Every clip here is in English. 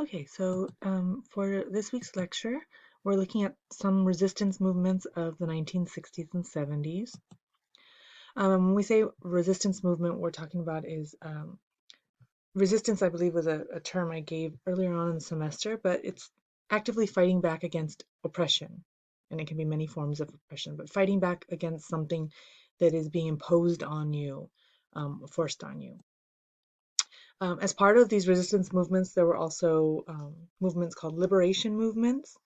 Okay, so for this week's lecture, we're looking at some resistance movements of the 1960s and 70s. When we say resistance movement, we're talking about is resistance, I believe, was a term I gave earlier on in the semester, but it's actively fighting back against oppression. And it can be many forms of oppression, but fighting back against something that is being imposed on you, forced on you. As part of these resistance movements, there were also movements called liberation movements,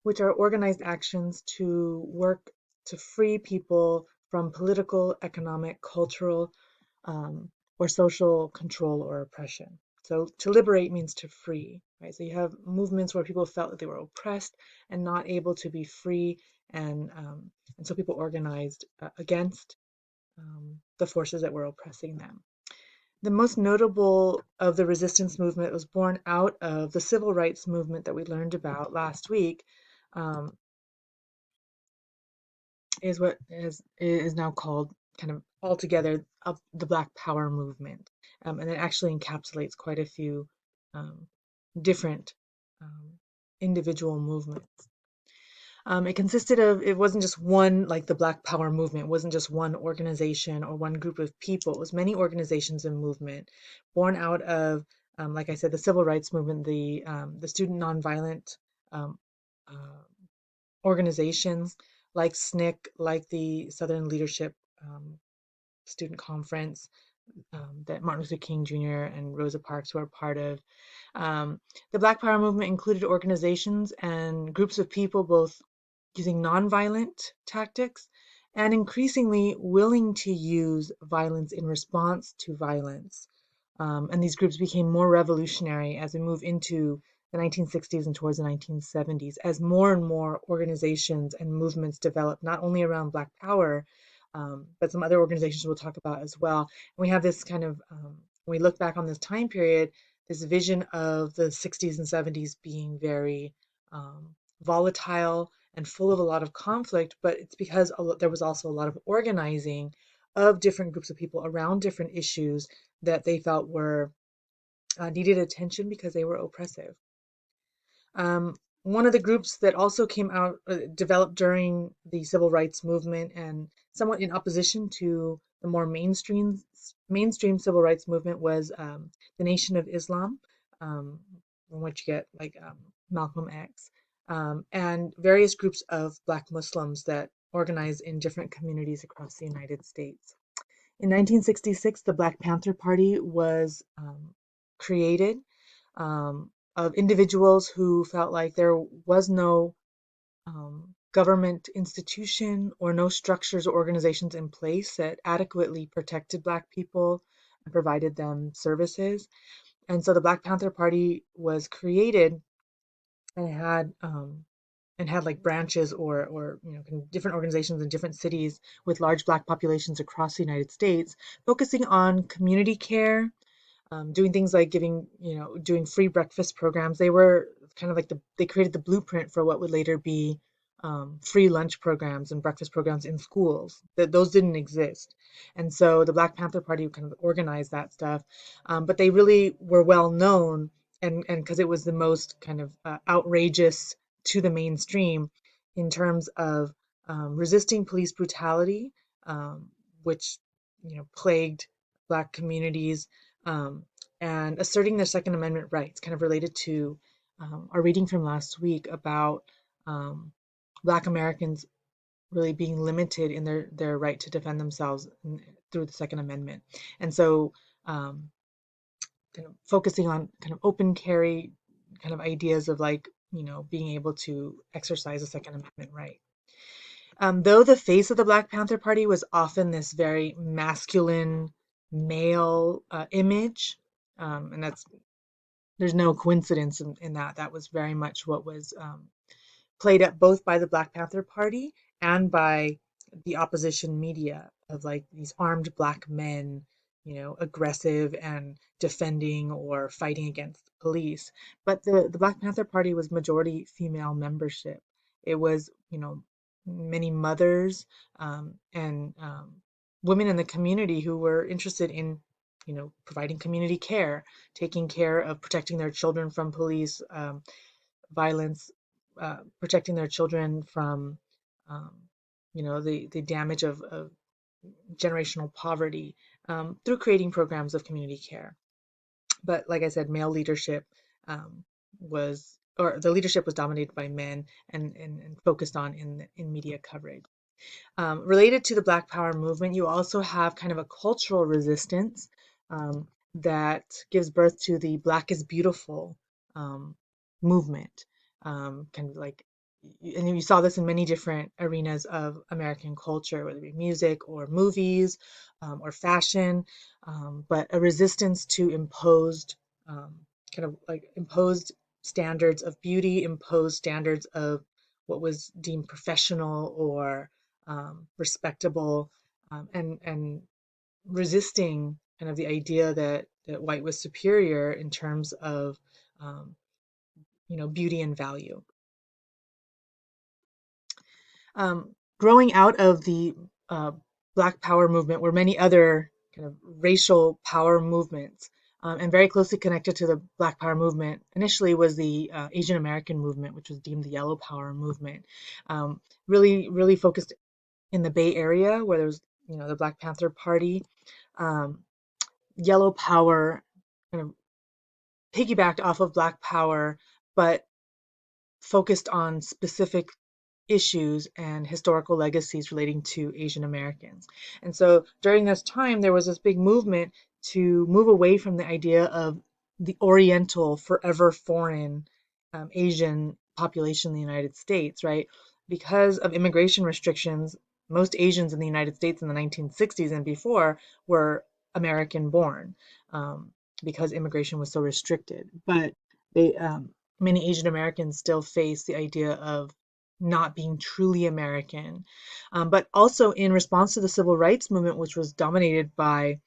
which are organized actions to work to free people from political, economic, cultural, or social control or oppression. So to liberate means to free, right? So you have movements where people felt that they were oppressed and not able to be free, and so people organized against the forces that were oppressing them. The most notable of the resistance movement was born out of the civil rights movement that we learned about last week, um, is what is now called kind of altogether the Black Power movement. And it actually encapsulates quite a few um, different um, individual movements. It consisted of, it wasn't just one, like the Black Power movement, it wasn't just one organization or one group of people. It was many organizations and movement born out of, like I said, the civil rights movement, the student nonviolent um, uh, organizations like SNCC, like the Southern Leadership Student Conference that Martin Luther King Jr. and Rosa Parks were a part of. The Black Power movement included organizations and groups of people both using nonviolent tactics and increasingly willing to use violence in response to violence. And these groups became more revolutionary as we move into the 1960s and towards the 1970s, as more and more organizations and movements developed, not only around Black Power, but some other organizations we'll talk about as well. And we have this kind of, when we look back on this time period, this vision of the 60s and 70s being very volatile and full of a lot of conflict, but it's because there was also a lot of organizing of different groups of people around different issues that they felt were needed attention because they were oppressive. Um, One of the groups that also came out, developed during the civil rights movement and somewhat in opposition to the more mainstream civil rights movement was the Nation of Islam, from which you get like Malcolm X, and various groups of Black Muslims that organize in different communities across the United States. In 1966, the Black Panther Party was created, of individuals who felt like there was no government institution or no structures or organizations in place that adequately protected Black people and provided them services. And so the Black Panther Party was created and had like branches or kind of different organizations in different cities with large Black populations across the United States, focusing on community care, doing things like doing free breakfast programs. They were kind of like they created the blueprint for what would later be free lunch programs and breakfast programs in schools. That those didn't exist, and so the Black Panther Party kind of organized that stuff. But they really were well known, and because it was the most kind of outrageous to the mainstream in terms of resisting police brutality, which plagued Black communities, um, and asserting their Second Amendment rights, kind of related to our reading from last week about um, Black Americans really being limited in their right to defend themselves through the Second Amendment. And so, um, kind of focusing on kind of open carry kind of ideas of like, being able to exercise a Second Amendment right. Though the face of the Black Panther Party was often this very masculine male image, and there's no coincidence in that. That was very much what was played up both by the Black Panther Party and by the opposition media of like these armed Black men, aggressive and defending or fighting against the police. But the Black Panther Party was majority female membership. It was, many mothers and women in the community who were interested in providing community care, taking care of protecting their children from police violence, protecting their children from, um, the damage of generational poverty through creating programs of community care. But like I said, male leadership um, or the leadership was dominated by men and focused on in media coverage. Related to the Black Power movement, you also have kind of a cultural resistance um, that gives birth to the Black is Beautiful um, movement. Kind of like, and you saw this in many different arenas of American culture, whether it be music or movies or fashion, but a resistance to um, imposed standards of beauty, imposed standards of what was deemed professional or respectable, and resisting kind of the idea that white was superior in terms of um, beauty and value. Growing out of the uh, Black Power movement were many other kind of racial power movements. And very closely connected to the Black Power movement initially was the Asian American movement, which was deemed the Yellow Power movement. Really, really focused in the Bay Area, where there was, the Black Panther Party. Um, Yellow Power kind of piggybacked off of Black Power, but focused on specific issues and historical legacies relating to Asian Americans. And so during this time, there was this big movement to move away from the idea of the Oriental, forever foreign Asian population in the United States, right? Because of immigration restrictions, most Asians in the United States in the 1960s and before were American born because immigration was so restricted. But they, many Asian Americans still face the idea of not being truly American. But also in response to the civil rights movement, which was dominated by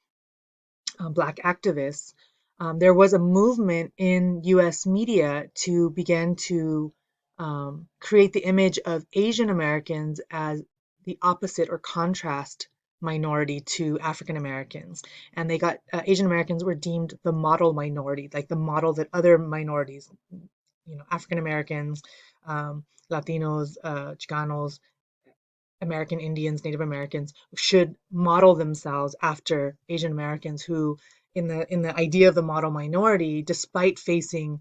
Black activists, there was a movement in US media to begin to create the image of Asian Americans as the opposite or contrast minority to African Americans. And they got Asian Americans were deemed the model minority, like the model that other minorities, African Americans, Latinos, Chicanos, American Indians, Native Americans should model themselves after Asian Americans who in the idea of the model minority, despite facing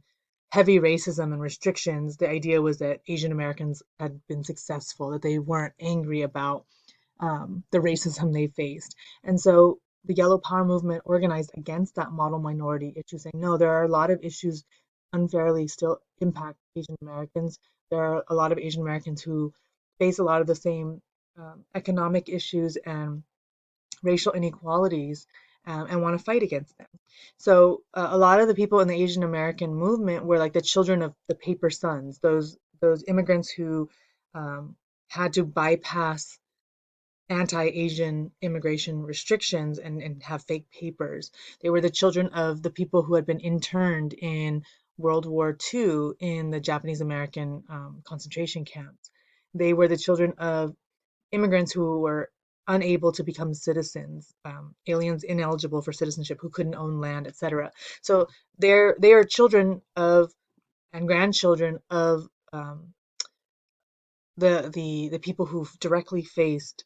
heavy racism and restrictions, the idea was that Asian Americans had been successful, that they weren't angry about the racism they faced. And so the Yellow Power movement organized against that model minority issue, saying, no, there are a lot of issues unfairly still impact Asian Americans. There are a lot of Asian Americans who face a lot of the same economic issues and racial inequalities and want to fight against them. So a lot of the people in the Asian American movement were like the children of the paper sons, those immigrants who um, had to bypass anti-Asian immigration restrictions and have fake papers. They were the children of the people who had been interned in World War II in the Japanese American concentration camps. They were the children of immigrants who were unable to become citizens, aliens ineligible for citizenship who couldn't own land, etc. So they are children of and grandchildren of the people who've directly faced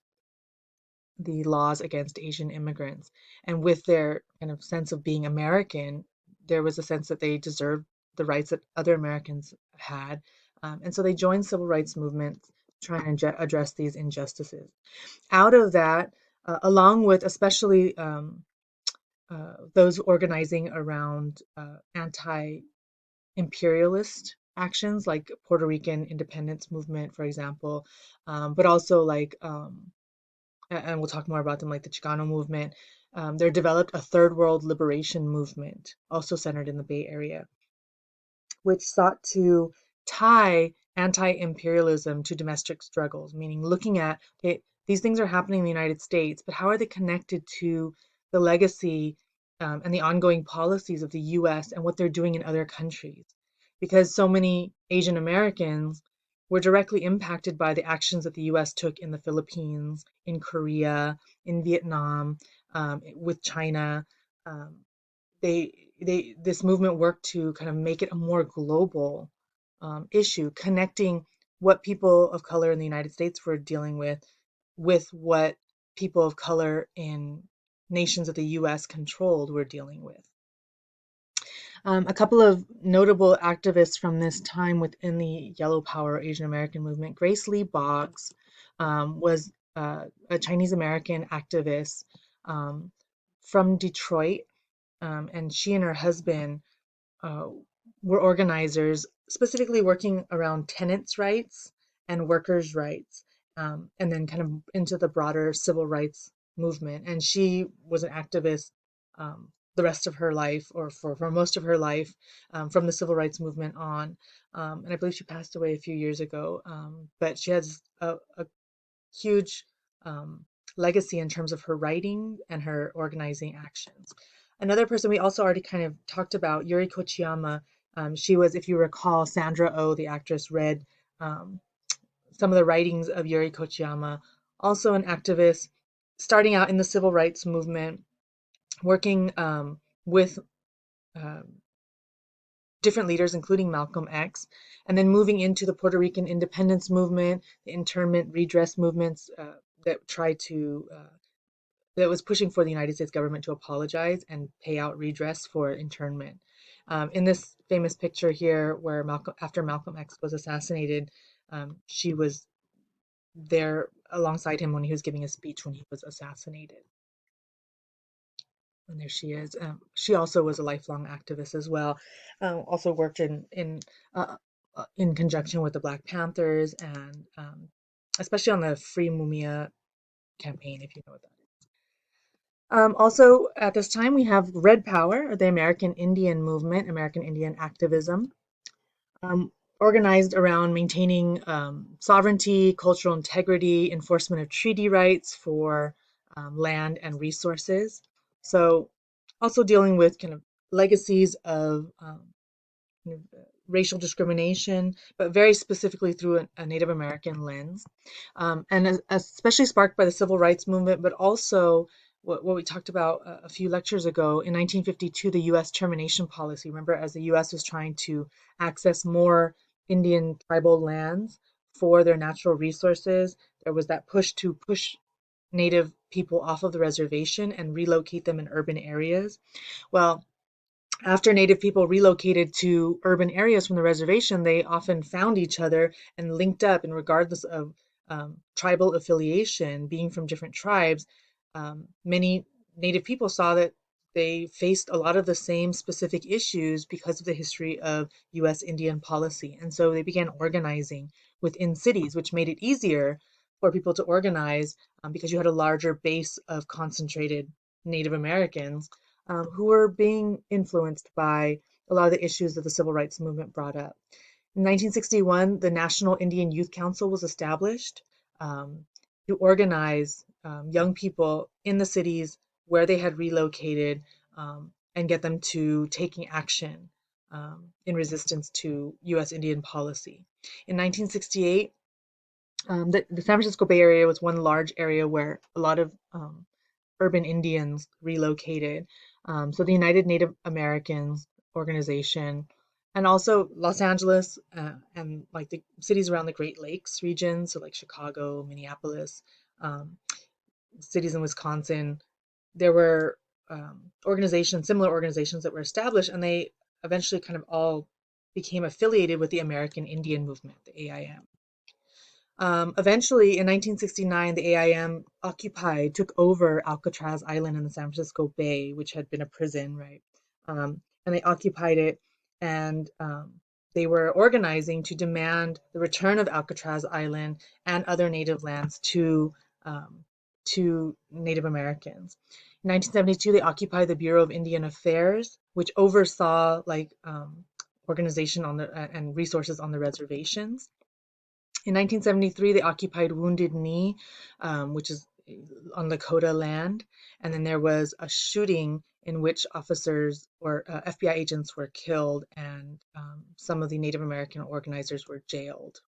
the laws against Asian immigrants. And with their kind of sense of being American, there was a sense that they deserved the rights that other Americans had. And so they joined civil rights movements trying to address these injustices. Out of that, along with especially those organizing around anti imperialist actions like Puerto Rican independence movement, for example, but also like and we'll talk more about them, like the Chicano movement. There developed a third world liberation movement, also centered in the Bay Area, which sought to tie anti-imperialism to domestic struggles, meaning looking at, okay, these things are happening in the United States, but how are they connected to the legacy and the ongoing policies of the US and what they're doing in other countries? Because so many Asian Americans were directly impacted by the actions that the US took in the Philippines, in Korea, in Vietnam, with China. um, this movement worked to kind of make it a more global issue, connecting what people of color in the United States were dealing with what people of color in nations that the U.S. controlled were dealing with. A couple of notable activists from this time within the Yellow Power Asian American movement. Grace Lee Boggs was a Chinese American activist um, from Detroit, and she and her husband uh, were organizers, specifically working around tenants' rights and workers' rights, and then kind of into the broader civil rights movement. And she was an activist the rest of her life, or for most of her life, from the civil rights movement on. And I believe she passed away a few years ago, but she has a huge um, legacy in terms of her writing and her organizing actions. Another person we also already kind of talked about, Yuri Kochiyama. She was, if you recall, Sandra Oh, the actress, read um, some of the writings of Yuri Kochiyama, also an activist starting out in the civil rights movement, working with um, different leaders, including Malcolm X, and then moving into the Puerto Rican independence movement, the internment redress movements that tried to that was pushing for the United States government to apologize and pay out redress for internment. In this famous picture here, where after Malcolm X was assassinated, she was there alongside him when he was giving a speech when he was assassinated. And there she is. She also was a lifelong activist as well. Also worked in conjunction with the Black Panthers and especially on the Free Mumia campaign, if you know what that is. Also, at this time, we have Red Power, the American Indian movement, American Indian activism, um, organized around maintaining sovereignty, cultural integrity, enforcement of treaty rights for land and resources. So, also dealing with kind of legacies of racial discrimination, but very specifically through a Native American lens, and especially sparked by the civil rights movement, but also what we talked about a few lectures ago in 1952, the U.S. termination policy. Remember, as the U.S. was trying to access more Indian tribal lands for their natural resources, there was that push to push Native people off of the reservation and relocate them in urban areas. Well, after Native people relocated to urban areas from the reservation, they often found each other and linked up, and regardless of tribal affiliation, being from different tribes, many Native people saw that they faced a lot of the same specific issues because of the history of US Indian policy. And so they began organizing within cities, which made it easier for people to organize because you had a larger base of concentrated Native Americans who were being influenced by a lot of the issues that the civil rights movement brought up. In 1961, the National Indian Youth Council was established um, to organize young people in the cities where they had relocated and get them to taking action in resistance to U.S. Indian policy. In 1968, the San Francisco Bay Area was one large area where a lot of urban Indians relocated. So the United Native Americans organization, and also Los Angeles and like the cities around the Great Lakes region, so like Chicago, Minneapolis, um, cities in Wisconsin, there were similar organizations that were established, and they eventually kind of all became affiliated with the American Indian Movement, the AIM. Eventually, in 1969, the AIM took over Alcatraz Island in the San Francisco Bay, which had been a prison, right? And they occupied it, and they were organizing to demand the return of Alcatraz Island and other native lands um, to Native Americans. In 1972, they occupied the Bureau of Indian Affairs, which oversaw like organization on the and resources on the reservations. In 1973, they occupied Wounded Knee, which is on Lakota land. And then there was a shooting in which officers or FBI agents were killed, and some of the Native American organizers were jailed.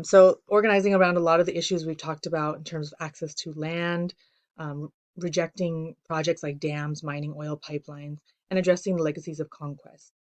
So organizing around a lot of the issues we've talked about in terms of access to land, rejecting projects like dams, mining, oil pipelines, and addressing the legacies of conquest.